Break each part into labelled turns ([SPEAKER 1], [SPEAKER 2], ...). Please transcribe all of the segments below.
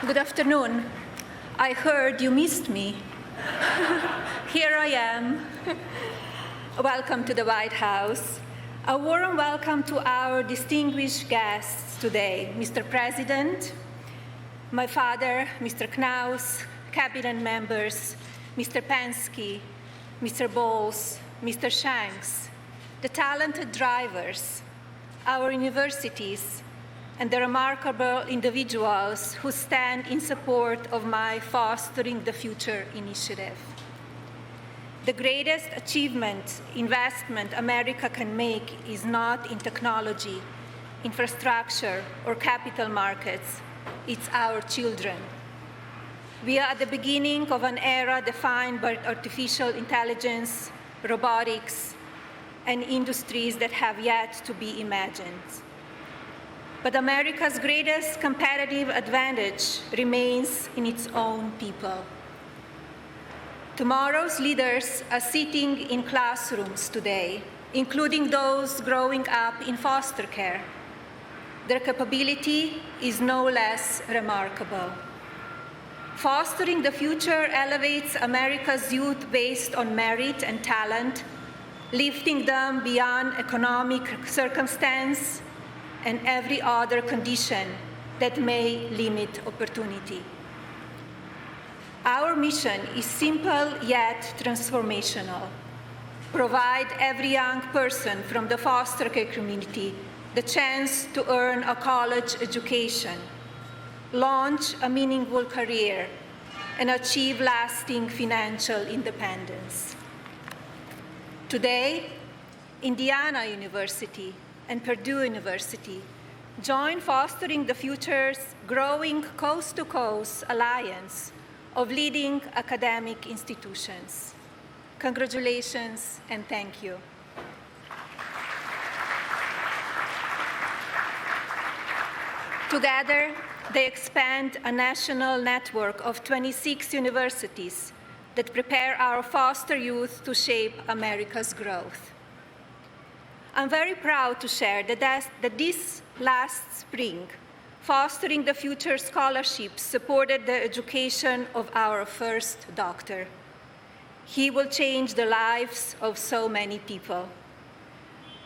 [SPEAKER 1] Good afternoon. I heard you missed me. Here I am. Welcome to the White House. A warm welcome to our distinguished guests today, Mr. President, my father, Mr. Knaus, cabinet members, Mr. Penske, Mr. Boles, Mr. Shanks, the talented drivers, our universities, and the remarkable individuals who stand in support of my Fostering the Future initiative. The greatest achievement, investment America can make is not in technology, infrastructure, or capital markets. It's our children. We are at the beginning of an era defined by artificial intelligence, robotics, and industries that have yet to be imagined. But America's greatest competitive advantage remains in its own people. Tomorrow's leaders are sitting in classrooms today, including those growing up in foster care. Their capability is no less remarkable. Fostering the Future elevates America's youth based on merit and talent, lifting them beyond economic circumstance and every other condition that may limit opportunity. Our mission is simple yet transformational. Provide every young person from the foster care community the chance to earn a college education, launch a meaningful career, and achieve lasting financial independence. Today, Indiana University and Purdue University join Fostering the Future's growing coast-to-coast alliance of leading academic institutions. Congratulations and thank you. Together, they expand a national network of 26 universities that prepare our foster youth to shape America's growth. I'm very proud to share that this last spring, Fostering the Future scholarships supported the education of our first doctor. He will change the lives of so many people.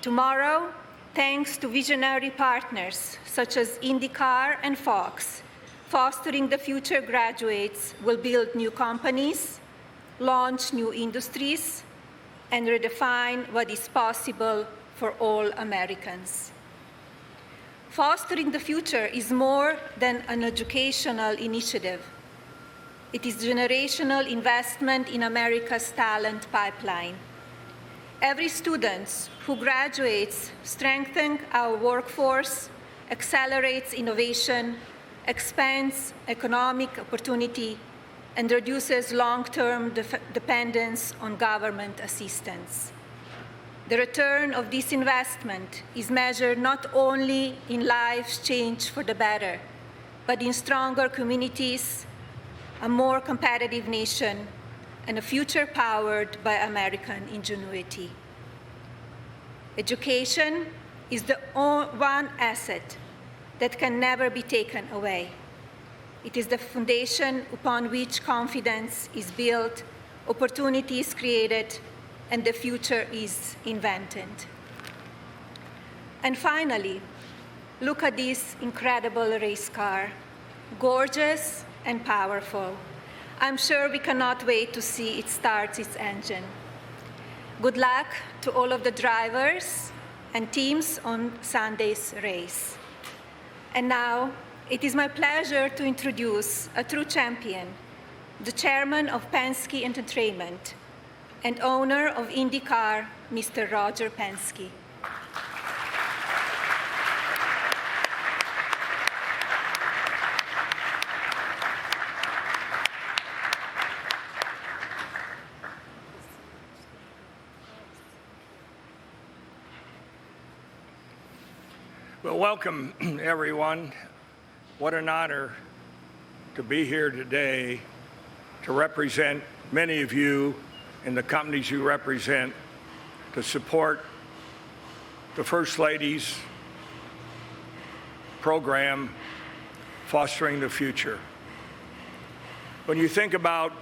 [SPEAKER 1] Tomorrow, thanks to visionary partners such as IndyCar and Fox, Fostering the Future graduates will build new companies, launch new industries, and redefine what is possible for all Americans. Fostering the Future is more than an educational initiative. It is generational investment in America's talent pipeline. Every student who graduates strengthens our workforce, accelerates innovation, expands economic opportunity, and reduces long-term dependence on government assistance. The return of this investment is measured not only in lives changed for the better, but in stronger communities, a more competitive nation, and a future powered by American ingenuity. Education is the one asset that can never be taken away. It is the foundation upon which confidence is built, opportunities created, and the future is invented. And finally, look at this incredible race car, gorgeous and powerful. I'm sure we cannot wait to see it start its engine. Good luck to all of the drivers and teams on Sunday's race. And now, it is my pleasure to introduce a true champion, the chairman of Penske Entertainment and owner of IndyCar, Mr. Roger Penske.
[SPEAKER 2] Well, welcome, everyone. What an honor to be here today to represent many of you and the companies you represent, to support the First Lady's program, Fostering the Future. When you think about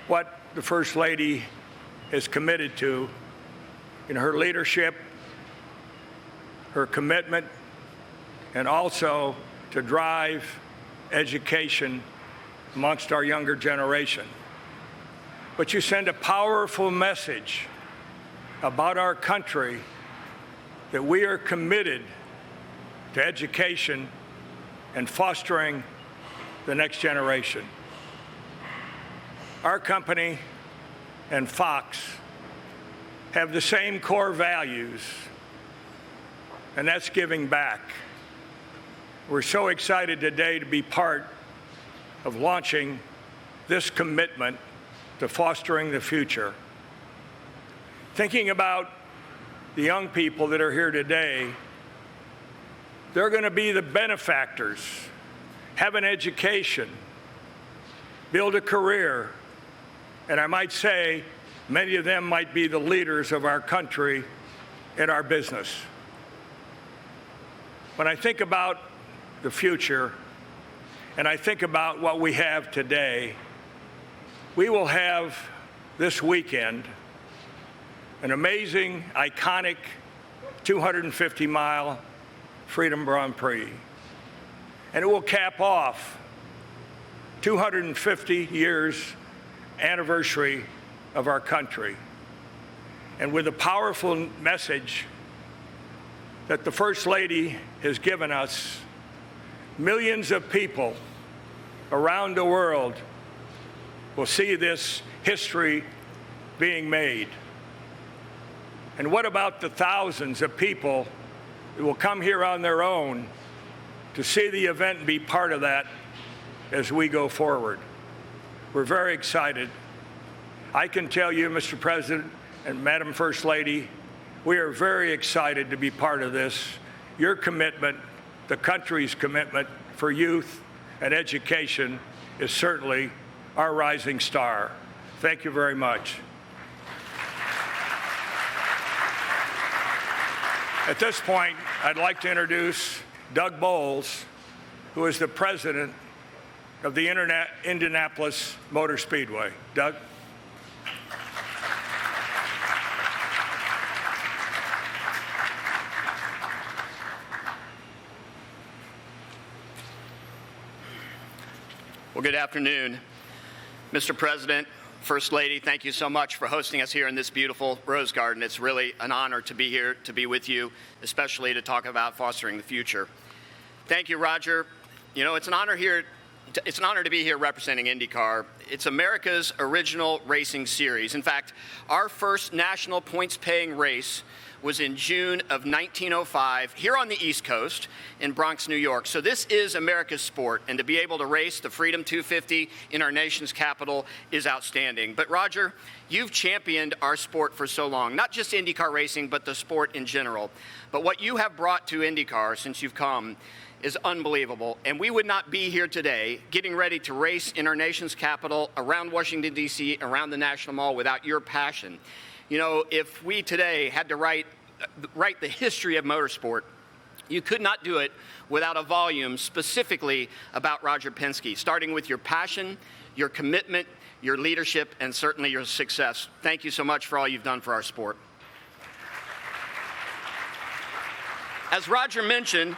[SPEAKER 2] what the First Lady is committed to in her leadership, her commitment, and also to drive education amongst our younger generation. But you send a powerful message about our country that we are committed to education and fostering the next generation. Our company and Fox have the same core values, and that's giving back. We're so excited today to be part of launching this commitment to fostering the future. Thinking about the young people that are here today, they're going to be the benefactors, have an education, build a career, and I might say many of them might be the leaders of our country and our business. When I think about the future, and I think about what we have today, we will have this weekend an amazing, iconic 250-mile Freedom Grand Prix. And it will cap off 250 years anniversary of our country. And with a powerful message that the First Lady has given us, millions of people around the world will see this history being made. And what about the thousands of people who will come here on their own to see the event and be part of that as we go forward? We're very excited. I can tell you, Mr. President and Madam First Lady, we are very excited to be part of this. Your commitment, the country's commitment for youth and education is certainly our rising star. Thank you very much. At this point, I'd like to introduce Doug Boles, who is the president of the Indianapolis Motor Speedway. Doug?
[SPEAKER 3] Well, good afternoon. Mr. President, First Lady, thank you so much for hosting us here in this beautiful Rose Garden. It's really an honor to be here, to be with you, especially to talk about fostering the future. Thank you, Roger. You know, it's an honor to be here representing IndyCar. It's America's original racing series. In fact, our first national points-paying race was in June of 1905 here on the East Coast in Bronx, New York. So this is America's sport, and to be able to race the Freedom 250 in our nation's capital is outstanding. But Roger, you've championed our sport for so long, not just IndyCar racing, but the sport in general. But what you have brought to IndyCar since you've come is unbelievable, and we would not be here today getting ready to race in our nation's capital, around Washington, D.C., around the National Mall without your passion. You know, if we today had to write the history of motorsport, you could not do it without a volume specifically about Roger Penske, starting with your passion, your commitment, your leadership, and certainly your success. Thank you so much for all you've done for our sport. As Roger mentioned,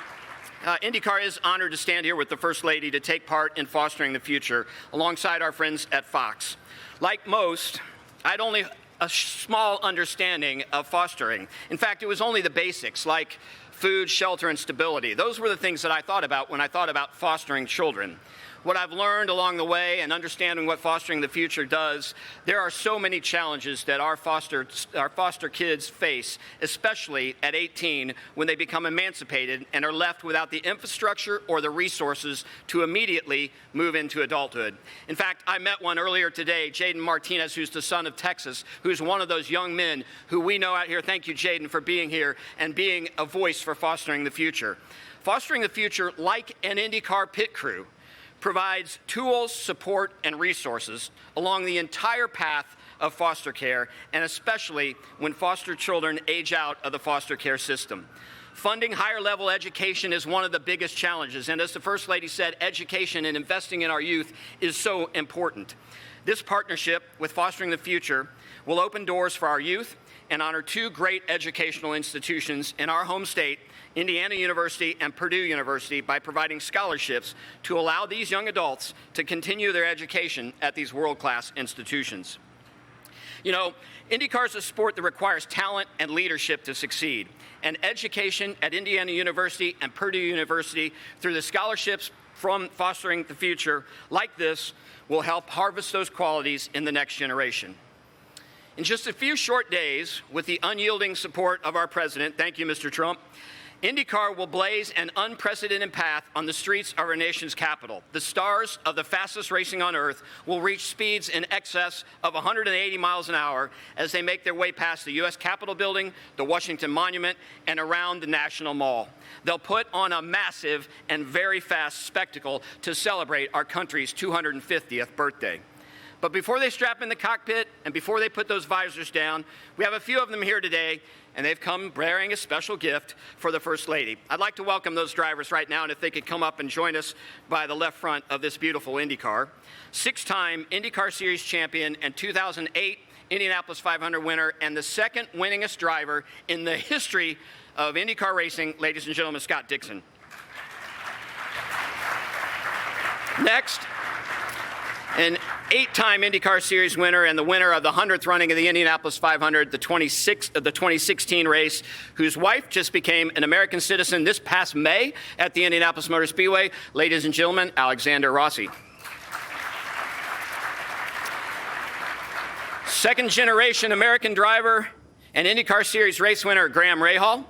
[SPEAKER 3] IndyCar is honored to stand here with the First Lady to take part in fostering the future alongside our friends at Fox. Like most, I'd only a small understanding of fostering. In fact, it was only the basics like food, shelter, and stability. Those were the things that I thought about when I thought about fostering children. What I've learned along the way and understanding what fostering the future does, there are so many challenges that our foster kids face, especially at 18 when they become emancipated and are left without the infrastructure or the resources to immediately move into adulthood. In fact, I met one earlier today, Jaden Martinez, who's the son of Texas, who's one of those young men who we know out here. Thank you, Jaden, for being here and being a voice for fostering the future. Fostering the future, like an IndyCar pit crew, provides tools, support, and resources along the entire path of foster care, and especially when foster children age out of the foster care system. Funding higher-level education is one of the biggest challenges, and as the First Lady said, education and investing in our youth is so important. This partnership with Fostering the Future will open doors for our youth and honor two great educational institutions in our home state, Indiana University and Purdue University, by providing scholarships to allow these young adults to continue their education at these world-class institutions. You know, IndyCar is a sport that requires talent and leadership to succeed. And education at Indiana University and Purdue University, through the scholarships from Fostering the Future like this, will help harvest those qualities in the next generation. In just a few short days, with the unyielding support of our president, thank you, Mr. Trump, IndyCar will blaze an unprecedented path on the streets of our nation's capital. The stars of the fastest racing on earth will reach speeds in excess of 180 miles an hour as they make their way past the U.S. Capitol building, the Washington Monument, and around the National Mall. They'll put on a massive and very fast spectacle to celebrate our country's 250th birthday. But before they strap in the cockpit and before they put those visors down, we have a few of them here today, and they've come bearing a special gift for the First Lady. I'd like to welcome those drivers right now, and if they could come up and join us by the left front of this beautiful IndyCar. Six-time IndyCar Series champion and 2008 Indianapolis 500 winner, and the second winningest driver in the history of IndyCar racing, ladies and gentlemen, Scott Dixon. Next, an 8-time IndyCar Series winner and the winner of the 100th running of the Indianapolis 500, the 2016 race, whose wife just became an American citizen this past May at the Indianapolis Motor Speedway. Ladies and gentlemen, Alexander Rossi. Second-generation American driver and IndyCar Series race winner Graham Rahal.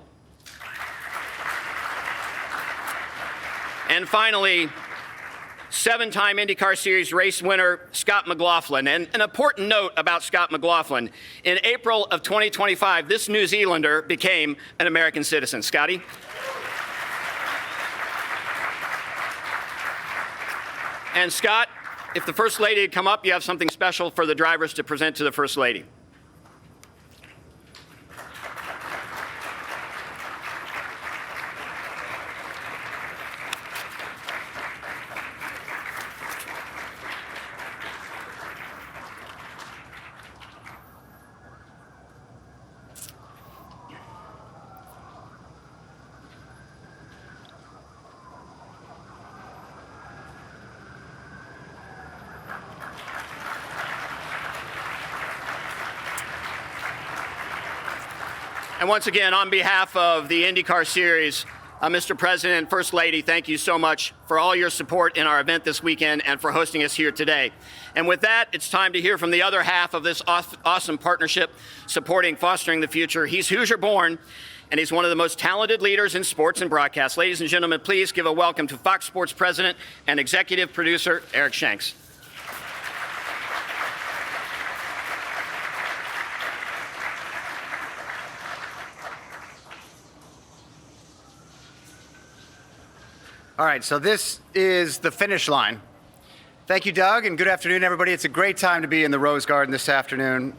[SPEAKER 3] And finally, 7-time IndyCar Series race winner Scott McLaughlin. And an important note about Scott McLaughlin: in April of 2025, this New Zealander became an American citizen. Scotty? And Scott, if the First Lady had come up, you have something special for the drivers to present to the First Lady. And once again, on behalf of the IndyCar Series, Mr. President, First Lady, thank you so much for all your support in our event this weekend and for hosting us here today. And with that, it's time to hear from the other half of this awesome partnership supporting Fostering the Future. He's Hoosier born, and he's one of the most talented leaders in sports and broadcast. Ladies and gentlemen, please give a welcome to Fox Sports President and Executive Producer, Eric Shanks.
[SPEAKER 4] All right, so this is the finish line. Thank you, Doug, and good afternoon, everybody. It's a great time to be in the Rose Garden this afternoon.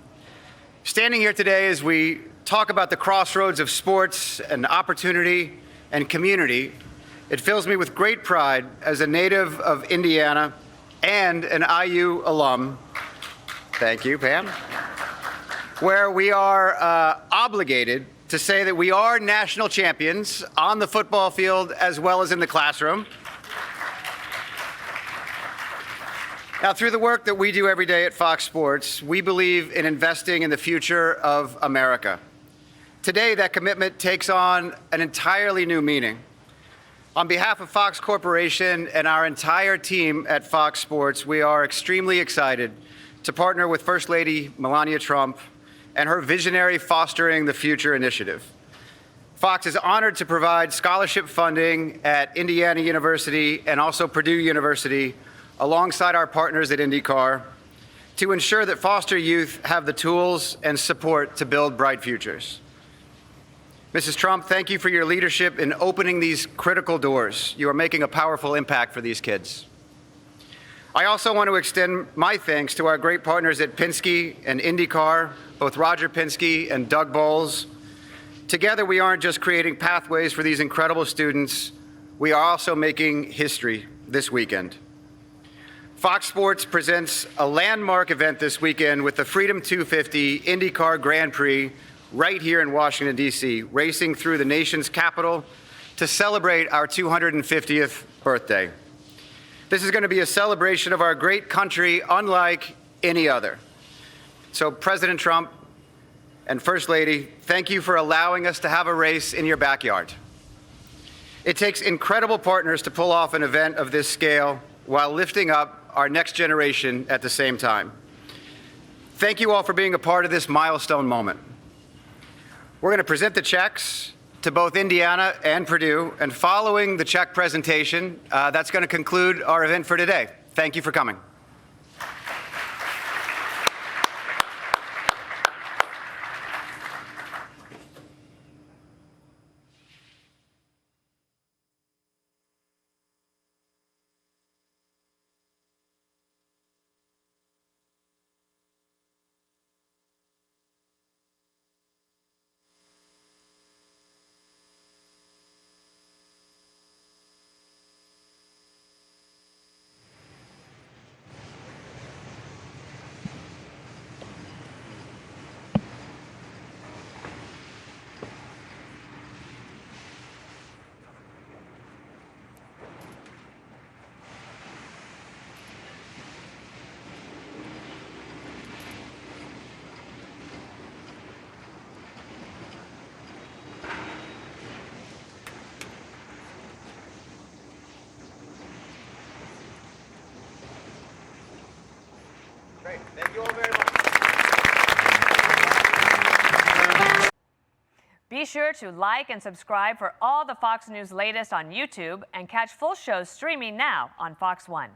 [SPEAKER 4] Standing here today as we talk about the crossroads of sports and opportunity and community, it fills me with great pride as a native of Indiana and an IU alum. Thank you, Pam. Where we are obligated to say that we are national champions on the football field as well as in the classroom. Now, through the work that we do every day at Fox Sports, we believe in investing in the future of America. Today, that commitment takes on an entirely new meaning. On behalf of Fox Corporation and our entire team at Fox Sports, we are extremely excited to partner with First Lady Melania Trump and her visionary Fostering the Future initiative. Fox is honored to provide scholarship funding at Indiana University and also Purdue University, alongside our partners at IndyCar, to ensure that foster youth have the tools and support to build bright futures. Mrs. Trump, thank you for your leadership in opening these critical doors. You are making a powerful impact for these kids. I also want to extend my thanks to our great partners at Penske and IndyCar, both Roger Penske and Doug Boles. Together, we aren't just creating pathways for these incredible students, we are also making history this weekend. Fox Sports presents a landmark event this weekend with the Freedom 250 IndyCar Grand Prix right here in Washington, D.C., racing through the nation's capital to celebrate our 250th birthday. This is going to be a celebration of our great country unlike any other. So, President Trump and First Lady, thank you for allowing us to have a race in your backyard. It takes incredible partners to pull off an event of this scale while lifting up our next generation at the same time. Thank you all for being a part of this milestone moment. We're going to present the checks to both Indiana and Purdue, and following the check presentation, that's going to conclude our event for today. Thank you for coming. Great. Thank you all very much.
[SPEAKER 5] Be sure to like and subscribe for all the Fox News latest on YouTube and catch full shows streaming now on Fox One.